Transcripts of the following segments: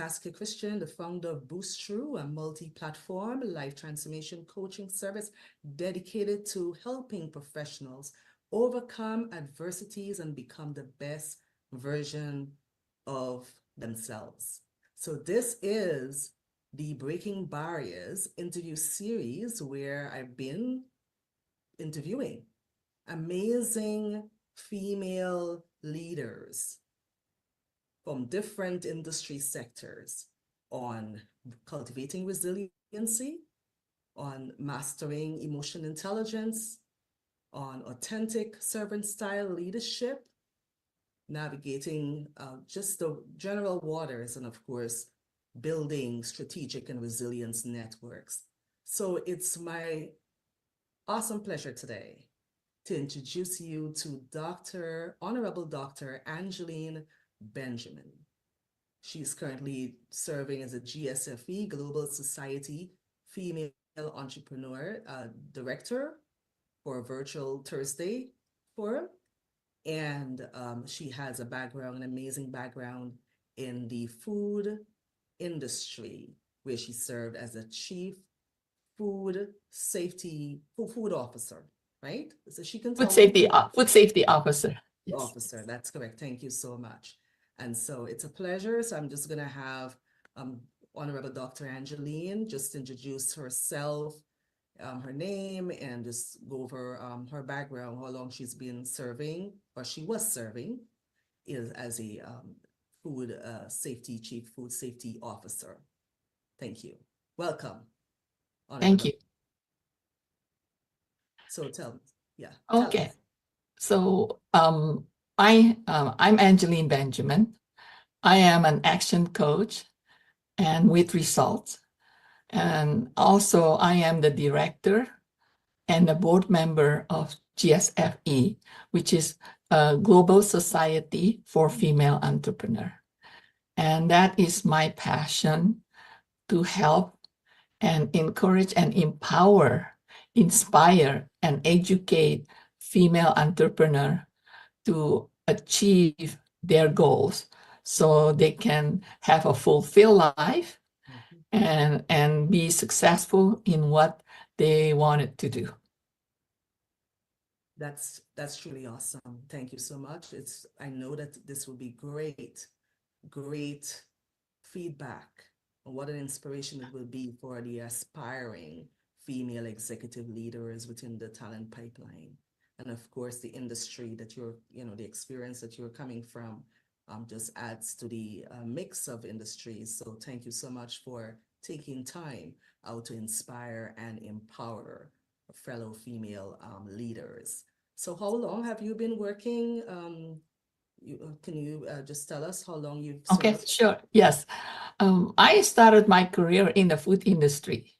Saskia, the founder of BoostThru, a multi-platform life transformation coaching service dedicated to helping professionals overcome adversities and become the best version of themselves. So this is the Breaking Barriers interview series where I've been interviewing amazing female leaders from different industry sectors on cultivating resiliency, on mastering emotional intelligence, on authentic servant style leadership, navigating just the general waters, and of course, building strategic and resilience networks. So it's my awesome pleasure today to introduce you to Honorable Dr. Angeline Benjamin. She's currently serving as a GSFE, Global Society Female Entrepreneur Director for Virtual Thursday Forum. And she has an amazing background in the food industry, where she served as a chief food officer, right? So she can food safety officer. Yes. Officer, that's correct. Thank you so much. And so it's a pleasure. So I'm just going to have Honorable Dr. Angeline just introduce herself, her name, and just go over her background, how long she's been serving, or she was serving, as a chief food safety officer. Thank you. Welcome. Thank you. So tell me, yeah. Okay. So I'm Angeline Benjamin. I am an action coach and with results. And also I am the director and the board member of GSFE, which is a Global Society for Female Entrepreneurs. And that is my passion to help and encourage and empower, inspire and educate female entrepreneurs to achieve their goals so they can have a fulfilled life and be successful in what they wanted to do. That's truly awesome. Thank you so much. I know that this will be great feedback, and what an inspiration it will be for the aspiring female executive leaders within the talent pipeline. And of course, the industry that the experience that you're coming from just adds to the mix of industries. So thank you so much for taking time out to inspire and empower fellow female leaders. So how long have you been working? Can you just tell us how long you've served? Okay, sure. Yes. I started my career in the food industry.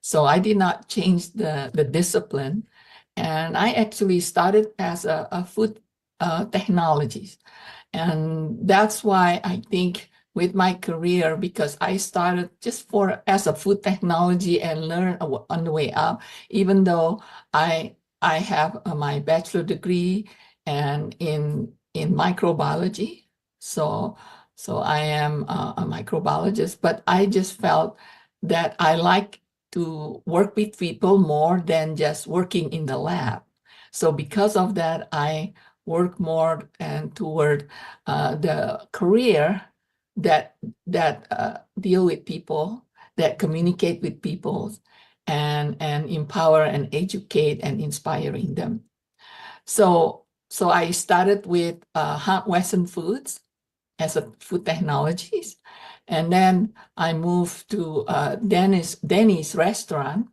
So I did not change the discipline. And I actually started as a food technologist. And that's why I think with my career, because I started just as a food technology and learn on the way up, even though I have my bachelor degree and in microbiology. So I am a microbiologist, but I just felt that I like to work with people more than just working in the lab. So because of that, I work more and toward the career that deal with people, that communicate with people, and empower and educate and inspiring them. So I started with Hunt Western Foods as a food technologist, and then I moved to Denny's restaurant,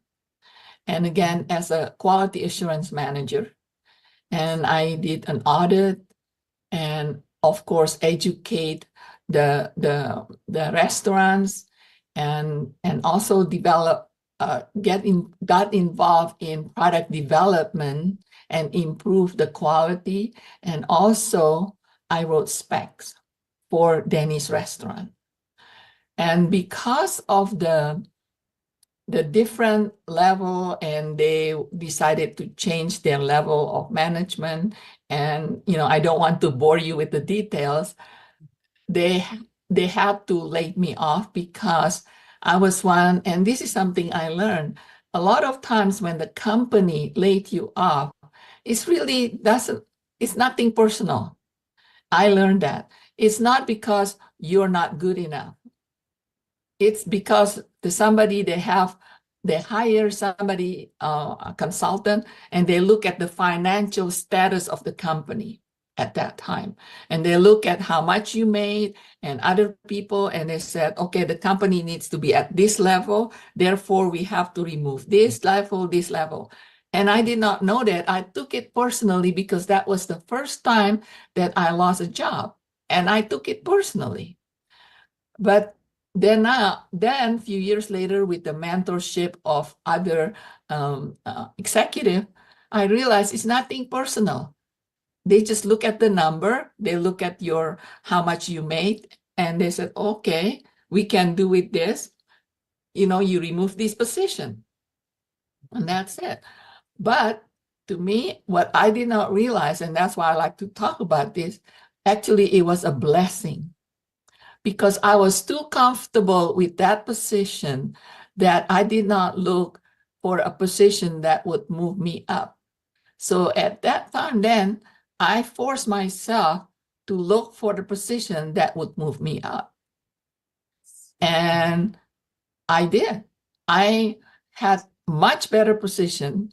and again as a quality assurance manager. And I did an audit, and of course educate the restaurants, and also got involved in product development and improve the quality. And also I wrote specs for Denny's restaurant. And because of the different level, and they decided to change their level of management, and I don't want to bore you with the details, they they had to lay me off because I was one, and this is something I learned. A lot of times when the company laid you off, it's nothing personal. I learned that. It's not because you're not good enough. It's because they hire somebody, a consultant, and they look at the financial status of the company at that time. And they look at how much you made and other people, and they said, okay, the company needs to be at this level. Therefore, we have to remove this level, this level. And I did not know that. I took it personally because that was the first time that I lost a job. And I took it personally. But then a few years later, with the mentorship of other executive, I realized it's nothing personal. They just look at the number, they look at how much you made, and they said, okay, we can do with this. You remove this position. And that's it. But to me, what I did not realize, and that's why I like to talk about this, actually, it was a blessing. Because I was too comfortable with that position that I did not look for a position that would move me up. So at that time, then I forced myself to look for the position that would move me up. And I did. I had much better position,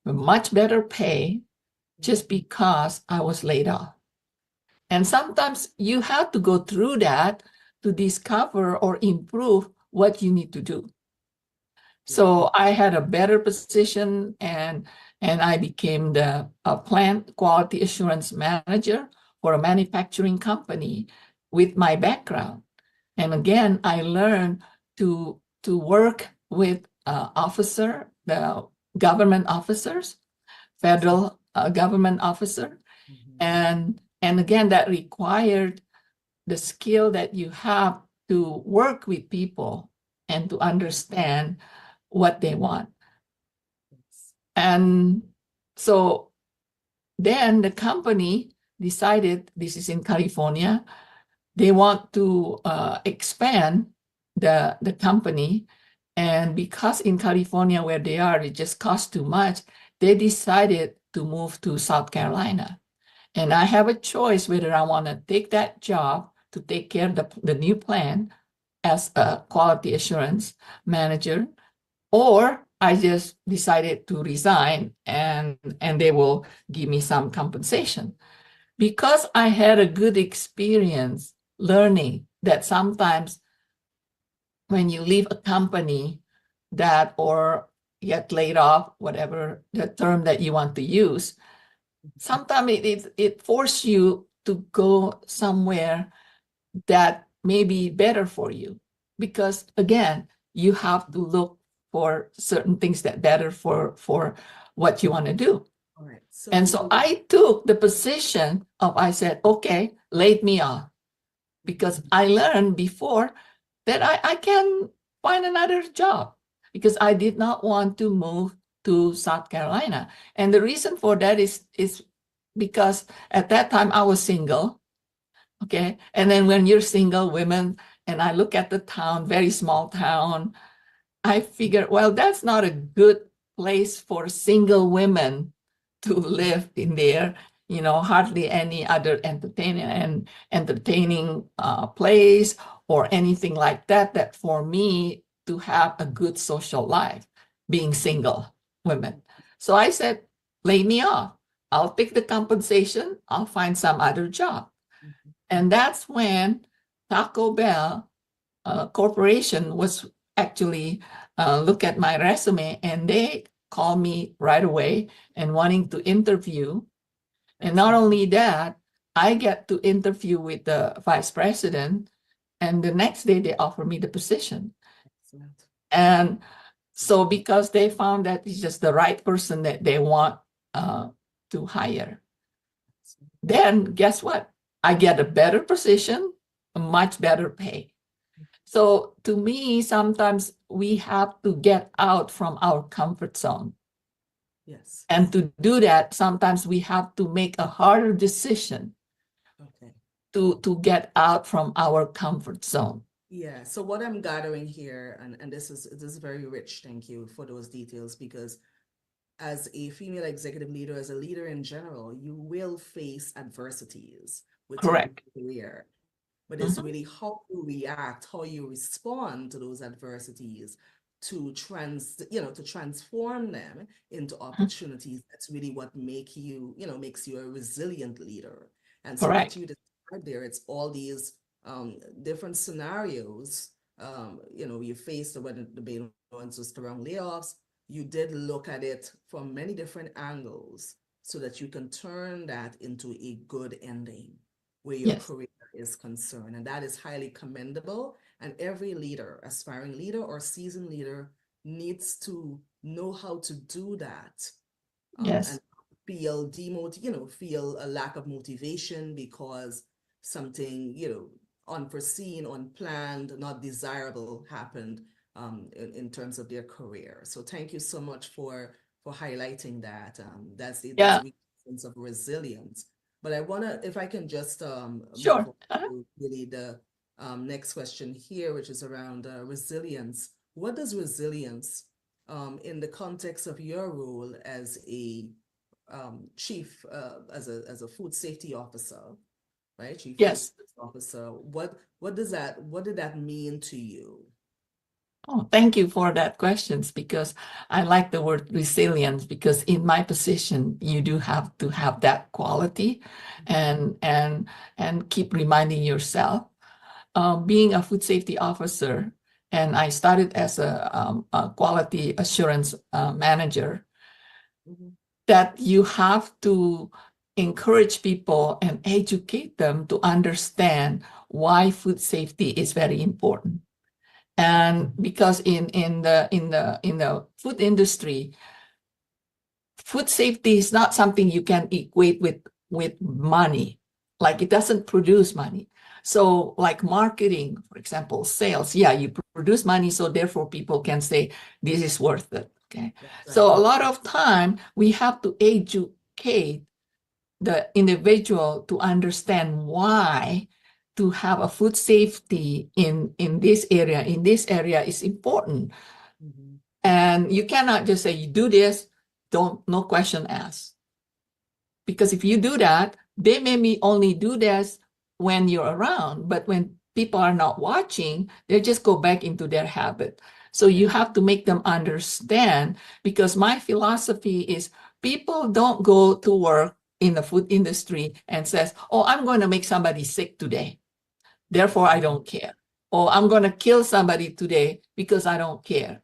much better pay, just because I was laid off. And sometimes you have to go through that to discover or improve what you need to do. So I had a better position, and I became the plant quality assurance manager for a manufacturing company with my background. And again, I learned to work with the government officers, federal government officer. And again, that required the skill that you have to work with people and to understand what they want. And so then the company decided, this is in California, they want to expand the company. And because in California where they are, it just costs too much, they decided to move to South Carolina. And I have a choice whether I want to take that job to take care of the new plant as a quality assurance manager, or I just decided to resign and they will give me some compensation. Because I had a good experience learning that sometimes when you leave a company or get laid off, whatever the term that you want to use, sometimes it forces you to go somewhere that may be better for you. Because again, you have to look for certain things that better for what you want to do. All right. And so I took the position I said, okay, laid me off. Because I learned before that I can find another job, because I did not want to move to South Carolina. And the reason for that is because at that time I was single. Okay. And then when you're single women, and I look at the town, very small town, I figured, well, that's not a good place for single women to live in there. Hardly any other entertaining place or anything like that for me to have a good social life, being single women. So I said, lay me off. I'll take the compensation. I'll find some other job. And that's when Taco Bell Corporation was actually look at my resume, and they called me right away and wanting to interview. And not only that, I get to interview with the vice president, and the next day they offer me the position. Excellent. And so because they found that it's just the right person that they want to hire, then guess what? I get a better position, a much better pay. So to me, sometimes we have to get out from our comfort zone. Yes. And to do that, sometimes we have to make a harder decision. Okay. to get out from our comfort zone. Yeah, so what I'm gathering here, and this is very rich, thank you for those details, because as a female executive leader, as a leader in general, you will face adversities within your Correct. career. But it's Mhm. really how you react, how you respond to those adversities to transform them into Mhm. opportunities. That's really what makes you a resilient leader. And so what Correct. you described there, it's all these different scenarios. You faced when the Bain was just around layoffs. You did look at it from many different angles so that you can turn that into a good ending where your Yes. career is concerned. And that is highly commendable. And every leader, aspiring leader or seasoned leader, needs to know how to do that, and Yes. feel a lack of motivation because something, unforeseen, unplanned, not desirable happened in terms of their career. So thank you so much for highlighting that. That's Yeah. a real sense of resilience. But I wanna, if I can just move Sure. on to really the next question here, which is around resilience. What does resilience, in the context of your role as a chief, as a food safety officer, right? Chief food Yes. safety officer. What did that mean to you? Oh, thank you for that questions, because I like the word resilience, because in my position you do have to have that quality, and keep reminding yourself. Being a food safety officer, and I started as a quality assurance manager, Mhm. that you have to encourage people and educate them to understand why food safety is very important. And because in the food industry, food safety is not something you can equate with money. Like, it doesn't produce money. So like marketing, for example, sales, yeah, you produce money, so therefore people can say this is worth it. Okay. That's right. So a lot of time we have to educate the individual to understand why to have a food safety in this area is important. Mhm. And you cannot just say, you do this, don't, no question asked. Because if you do that, they maybe only do this when you're around, but when people are not watching, they just go back into their habit. So you have to make them understand, because my philosophy is, people don't go to work in the food industry and says, oh, I'm going to make somebody sick today, therefore I don't care. Or I'm going to kill somebody today because I don't care.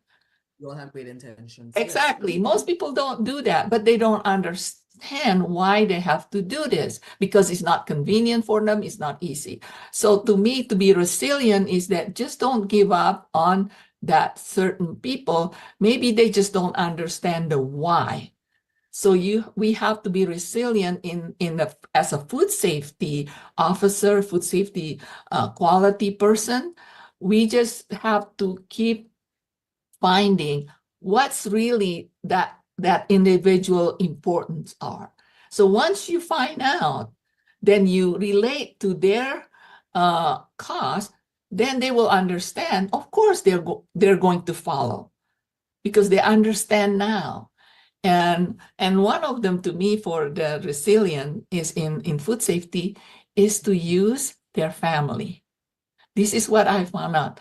You all have great intentions. Yes. Exactly. Most people don't do that, but they don't understand why they have to do this, because it's not convenient for them. It's not easy. So to me, to be resilient is that just don't give up on that certain people. Maybe they just don't understand the why. So we have to be resilient as a food safety officer, food safety quality person. We just have to keep finding what's really that individual importance are. So once you find out, then you relate to their cause, then they will understand. Of course, they're going to follow, because they understand now. And one of them, to me, for the resilient is in food safety, is to use their family. This is what I found out,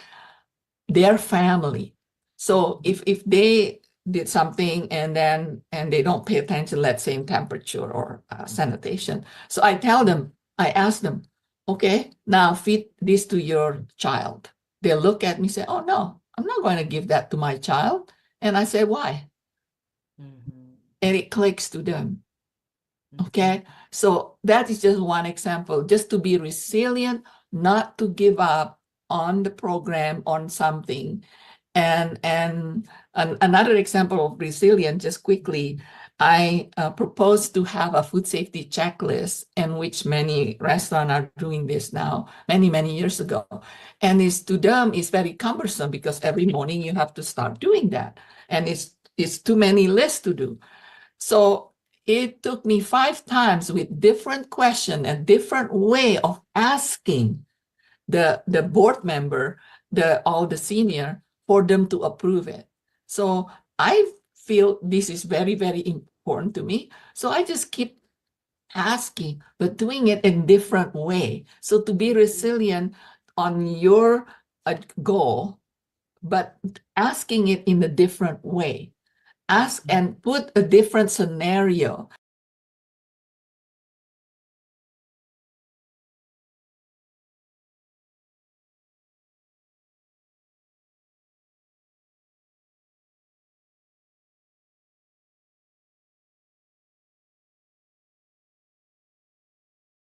their family. So if they did something and they don't pay attention, let's say in temperature or sanitation. So I ask them, okay, now feed this to your child. They look at me, say, oh no, I'm not going to give that to my child. And I say, why? Mhm. And it clicks to them. Mhm. Okay. So that is just one example, just to be resilient, not to give up on the program, on something. And another example of resilience, just quickly, I proposed to have a food safety checklist, in which many restaurants are doing this now, many years ago. And it's, to them, it's very cumbersome, because every morning you have to start doing that. And it's too many lists to do. So it took me 5 times with different question and different way of asking the board member, all the senior, for them to approve it. So I feel this is very, very important to me. So I just keep asking, but doing it in different way. So to be resilient on your goal, but asking it in a different way. Ask and put a different scenario